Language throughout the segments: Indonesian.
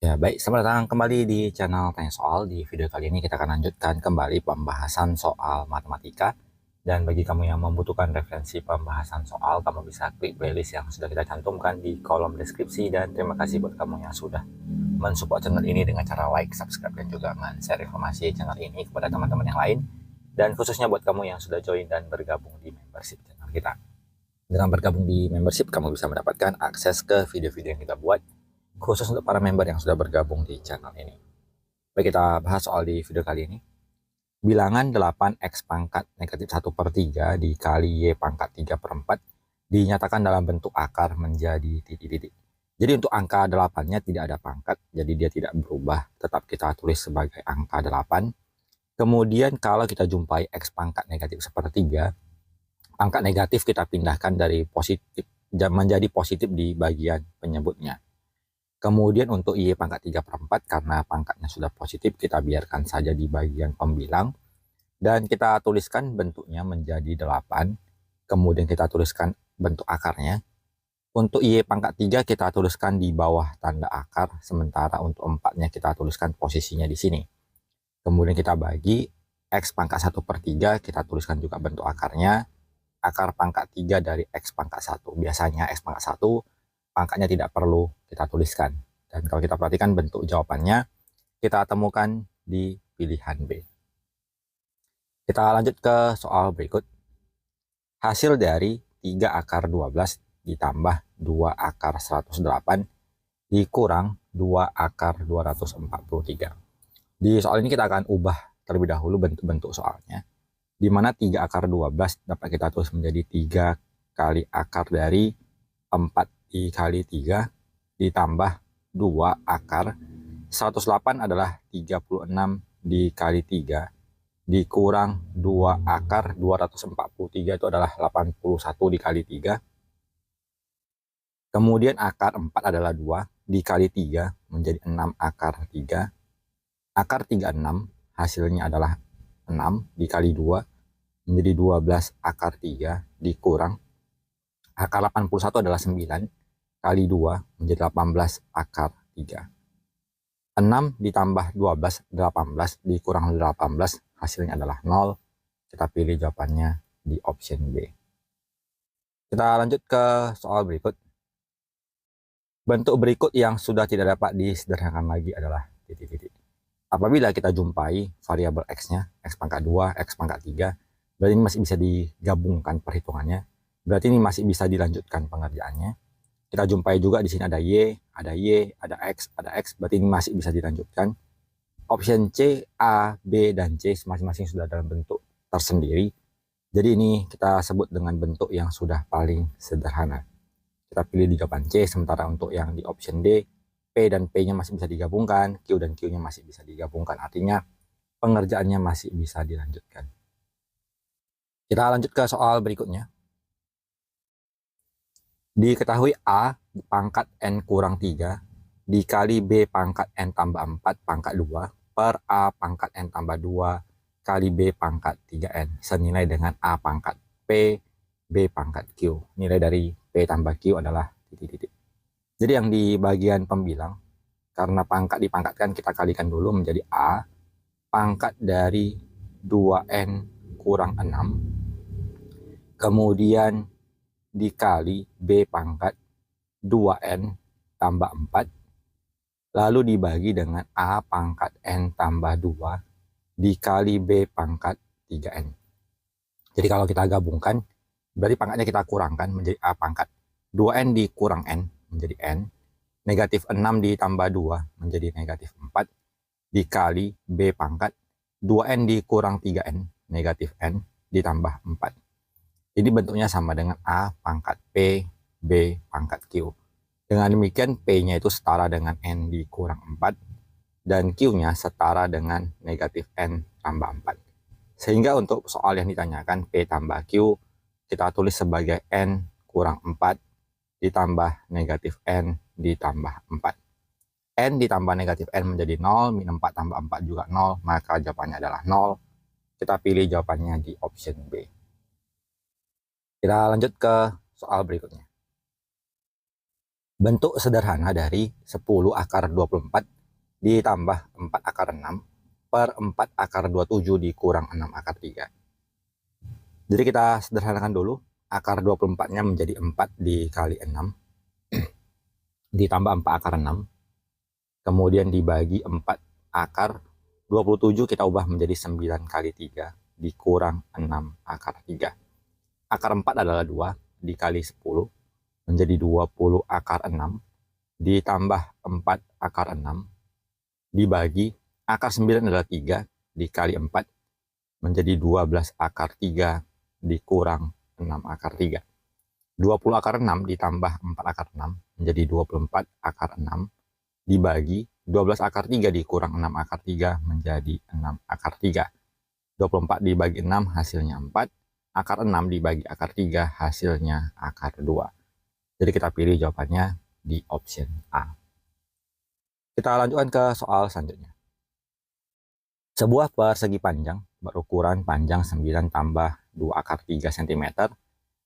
Ya, baik. Selamat datang kembali di channel Tanya Soal. Di video kali ini kita akan lanjutkan kembali pembahasan soal matematika. Dan bagi kamu yang membutuhkan referensi pembahasan soal, kamu bisa klik playlist yang sudah kita cantumkan di kolom deskripsi. Dan terima kasih buat kamu yang sudah mensupport channel ini dengan cara like, subscribe, dan juga men-share informasi channel ini kepada teman-teman yang lain. Dan khususnya buat kamu yang sudah join dan bergabung di membership channel kita. Dengan bergabung di membership, kamu bisa mendapatkan akses ke video-video yang kita buat khusus untuk para member yang sudah bergabung di channel ini. Baik, kita bahas soal di video kali ini. Bilangan 8x pangkat negatif 1/3 dikali y pangkat 3/4 dinyatakan dalam bentuk akar menjadi titik-titik. Jadi untuk angka 8-nya tidak ada pangkat, jadi dia tidak berubah, tetap kita tulis sebagai angka 8. Kemudian kalau kita jumpai x pangkat negatif 1/3, pangkat negatif kita pindahkan dari positif menjadi positif di bagian penyebutnya. Kemudian untuk y pangkat 3/4 karena pangkatnya sudah positif, kita biarkan saja di bagian pembilang. Dan kita tuliskan bentuknya menjadi 8. Kemudian kita tuliskan bentuk akarnya. Untuk y pangkat 3 kita tuliskan di bawah tanda akar. Sementara untuk 4-nya kita tuliskan posisinya di sini. Kemudian kita bagi x pangkat 1/3, kita tuliskan juga bentuk akarnya. Akar pangkat 3 dari x pangkat 1. Biasanya x pangkat 1 pangkatnya tidak perlu kita tuliskan. Dan kalau kita perhatikan bentuk jawabannya, kita temukan di pilihan B. Kita lanjut ke soal berikut. Hasil dari 3 akar 12 ditambah 2 akar 108 dikurang 2 akar 243. Di soal ini kita akan ubah terlebih dahulu bentuk-bentuk soalnya. Di mana 3 akar 12 dapat kita tulis menjadi 3 kali akar dari 4 dikali 3 ditambah 2 akar 108 adalah 36 dikali 3 dikurang 2 akar 243 itu adalah 81 dikali 3. Kemudian akar 4 adalah 2 dikali 3 menjadi 6 akar 3. Akar 36 hasilnya adalah 6 dikali 2 menjadi 12 akar 3 dikurang akar 81 adalah 9 kali 2 menjadi 18 akar 3. 6 ditambah 12, 18 dikurang 18, hasilnya adalah 0. Kita pilih jawabannya di option B. Kita lanjut ke soal berikut. Bentuk berikut yang sudah tidak dapat disederhanakan lagi adalah titik-titik. Apabila kita jumpai variabel x-nya, x pangkat 2, x pangkat 3, berarti ini masih bisa digabungkan perhitungannya. Berarti ini masih bisa dilanjutkan pengerjaannya. Kita jumpai juga di sini ada y, ada x, berarti ini masih bisa dilanjutkan. Option C, A, B, dan C masing-masing sudah dalam bentuk tersendiri. Jadi ini kita sebut dengan bentuk yang sudah paling sederhana. Kita pilih di jawaban C, sementara untuk yang di option D, P dan P-nya masih bisa digabungkan, Q dan Q-nya masih bisa digabungkan. Artinya pengerjaannya masih bisa dilanjutkan. Kita lanjut ke soal berikutnya. Diketahui A pangkat N kurang 3 dikali B pangkat N tambah 4 pangkat 2 per A pangkat N tambah 2 kali B pangkat 3N senilai dengan A pangkat P, B pangkat Q. Nilai dari P tambah Q adalah titik-titik. Jadi yang di bagian pembilang, karena pangkat dipangkatkan, kita kalikan dulu menjadi A pangkat dari 2N kurang 6. Kemudian dikali B pangkat 2N tambah 4, lalu dibagi dengan A pangkat N tambah 2 dikali B pangkat 3N. Jadi kalau kita gabungkan, berarti pangkatnya kita kurangkan menjadi A pangkat 2N dikurang N menjadi N, negatif 6 ditambah 2 menjadi negatif 4, dikali B pangkat 2N dikurang 3N, negatif N ditambah 4. Ini bentuknya sama dengan A pangkat P, B pangkat Q. Dengan demikian P-nya itu setara dengan N dikurang 4 dan Q-nya setara dengan negatif N tambah 4. Sehingga untuk soal yang ditanyakan P tambah Q kita tulis sebagai N kurang 4 ditambah negatif N ditambah 4. N ditambah negatif N menjadi 0, min 4 tambah 4 juga 0, maka jawabannya adalah 0. Kita pilih jawabannya di option B. Kita lanjut ke soal berikutnya. Bentuk sederhana dari 10 akar 24 ditambah 4 akar 6 per 4 akar 27 dikurang 6 akar 3. Jadi kita sederhanakan dulu. Akar 24-nya menjadi 4 dikali 6 ditambah 4 akar 6, kemudian dibagi 4 akar 27 kita ubah menjadi 9 kali 3 dikurang 6 akar 3. Akar 4 adalah 2 dikali 10 menjadi 20 akar 6 ditambah 4 akar 6 dibagi akar 9 adalah 3 dikali 4 menjadi 12 akar 3 dikurang 6 akar 3. 20 akar 6 ditambah 4 akar 6 menjadi 24 akar 6 dibagi 12 akar 3 dikurang 6 akar 3 menjadi 6 akar 3. 24 dibagi 6 hasilnya 4. Akar 6 dibagi akar 3 hasilnya akar 2. Jadi kita pilih jawabannya di option A. Kita lanjutkan ke soal selanjutnya. Sebuah persegi panjang berukuran panjang 9 tambah 2 akar 3 cm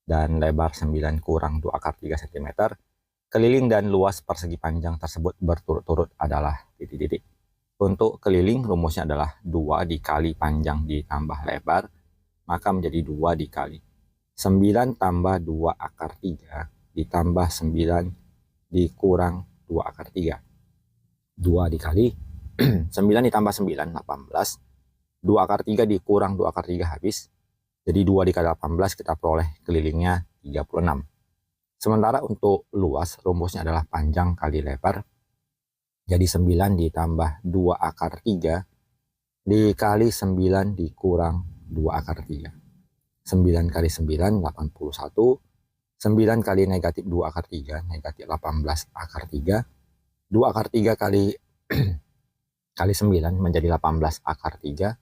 dan lebar 9 kurang 2 akar 3 cm. Keliling dan luas persegi panjang tersebut berturut-turut adalah titik-titik. Untuk keliling rumusnya adalah 2 dikali panjang ditambah lebar, maka menjadi 2 dikali 9 tambah 2 akar 3 ditambah 9 dikurang 2 akar 3. 2 dikali 9 ditambah 9, 18. 2 akar 3 dikurang 2 akar 3 habis. Jadi 2 dikali 18 kita peroleh kelilingnya 36. Sementara untuk luas rumusnya adalah panjang kali lebar. Jadi 9 ditambah 2 akar 3 dikali 9 dikurang 2 akar 3. 9 kali 9, 81. 9 kali negatif 2 akar 3, negatif 18 akar 3. 2 akar 3 kali kali 9 menjadi 18 akar 3.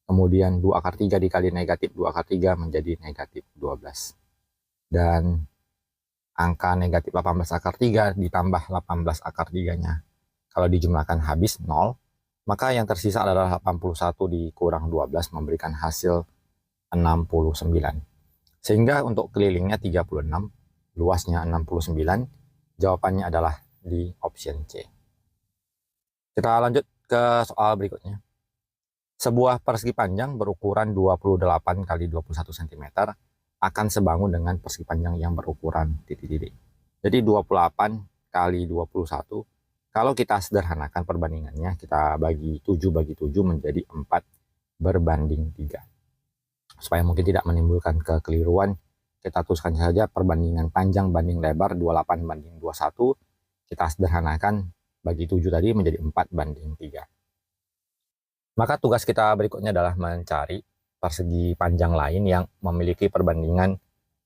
Kemudian 2 akar 3 dikali negatif 2 akar 3 menjadi negatif 12. Dan angka negatif 18 akar 3 ditambah 18 akar 3-nya. Kalau dijumlahkan habis 0, maka yang tersisa adalah 81 dikurang 12 memberikan hasil 69. Sehingga untuk kelilingnya 36, luasnya 69, jawabannya adalah di option C. Kita lanjut ke soal berikutnya. Sebuah persegi panjang berukuran 28 kali 21 cm akan sebangun dengan persegi panjang yang berukuran titik-titik. Jadi 28 kali 21, kalau kita sederhanakan perbandingannya, kita bagi 7 bagi 7 menjadi 4 berbanding 3. Supaya mungkin tidak menimbulkan kekeliruan, kita tuliskan saja perbandingan panjang banding lebar 28 banding 21. Kita sederhanakan bagi 7 tadi menjadi 4 banding 3. Maka tugas kita berikutnya adalah mencari persegi panjang lain yang memiliki perbandingan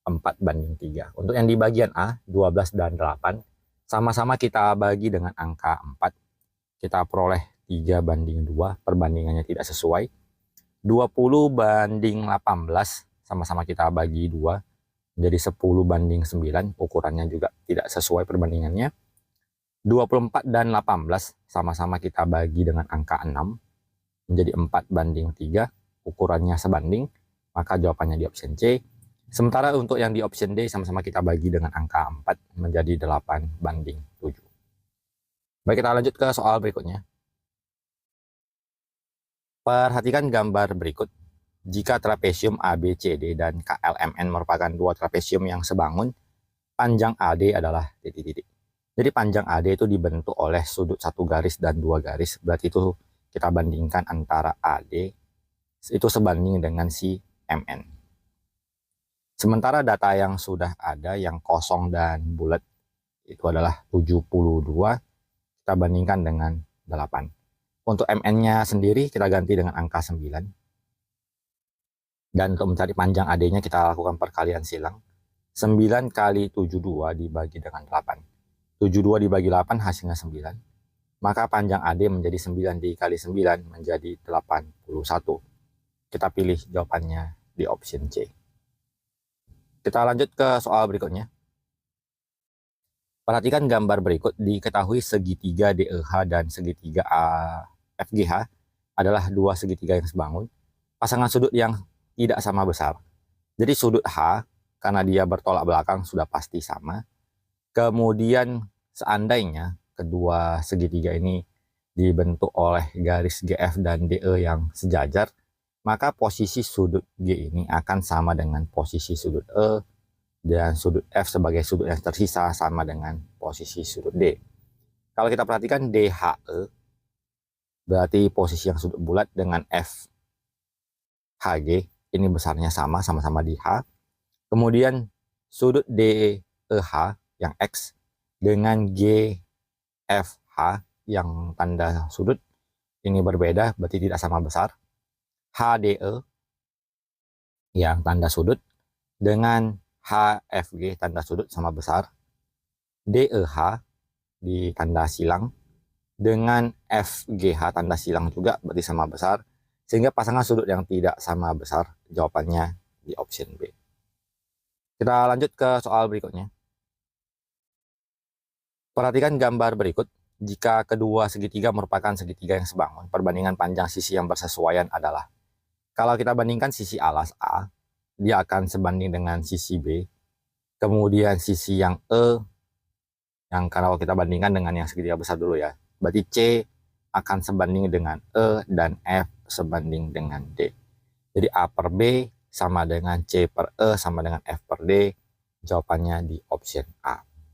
4 banding 3. Untuk yang di bagian A, 12 dan 8, sama-sama kita bagi dengan angka 4. Kita peroleh 3 banding 2, perbandingannya tidak sesuai. 20 banding 18, sama-sama kita bagi 2, menjadi 10 banding 9, ukurannya juga tidak sesuai perbandingannya. 24 dan 18, sama-sama kita bagi dengan angka 6, menjadi 4 banding 3, ukurannya sebanding, maka jawabannya di option C. Sementara untuk yang di option D sama-sama kita bagi dengan angka 4 menjadi 8 banding 7. Baik, kita lanjut ke soal berikutnya. Perhatikan gambar berikut. Jika trapesium ABCD dan KLMN merupakan dua trapesium yang sebangun, panjang AD adalah titik-titik. Jadi panjang AD itu dibentuk oleh sudut satu garis dan dua garis, berarti itu kita bandingkan antara AD itu sebanding dengan si MN. Sementara data yang sudah ada yang kosong dan bulat itu adalah 72, kita bandingkan dengan 8. Untuk MN-nya sendiri kita ganti dengan angka 9. Dan untuk mencari panjang AD-nya kita lakukan perkalian silang. 9 kali 72 dibagi dengan 8. 72 dibagi 8 hasilnya 9. Maka panjang AD menjadi 9 dikali 9 menjadi 81. Kita pilih jawabannya di option C. Kita lanjut ke soal berikutnya. Perhatikan gambar berikut. Diketahui segitiga DEH dan segitiga FGH adalah dua segitiga yang sebangun. Pasangan sudut yang tidak sama besar. Jadi sudut H, karena dia bertolak belakang sudah pasti sama. Kemudian seandainya kedua segitiga ini dibentuk oleh garis GF dan DE yang sejajar, maka posisi sudut G ini akan sama dengan posisi sudut E, dan sudut F sebagai sudut yang tersisa sama dengan posisi sudut D. Kalau kita perhatikan DHE, berarti posisi yang sudut bulat dengan FHG, ini besarnya sama-sama di H. Kemudian sudut DEH yang X dengan GFH yang tanda sudut ini berbeda, berarti tidak sama besar. HDE yang tanda sudut dengan HFG tanda sudut sama besar. DEH di tanda silang dengan FGH tanda silang juga berarti sama besar. Sehingga pasangan sudut yang tidak sama besar jawabannya di option B. Kita lanjut ke soal berikutnya. Perhatikan gambar berikut. Jika kedua segitiga merupakan segitiga yang sebangun, perbandingan panjang sisi yang bersesuaian adalah. Kalau kita bandingkan sisi alas A, dia akan sebanding dengan sisi B. Kemudian sisi yang E, yang kalau kita bandingkan dengan yang segitiga besar dulu ya. Berarti C akan sebanding dengan E dan F sebanding dengan D. Jadi A per B sama dengan C per E sama dengan F per D. Jawabannya di option A.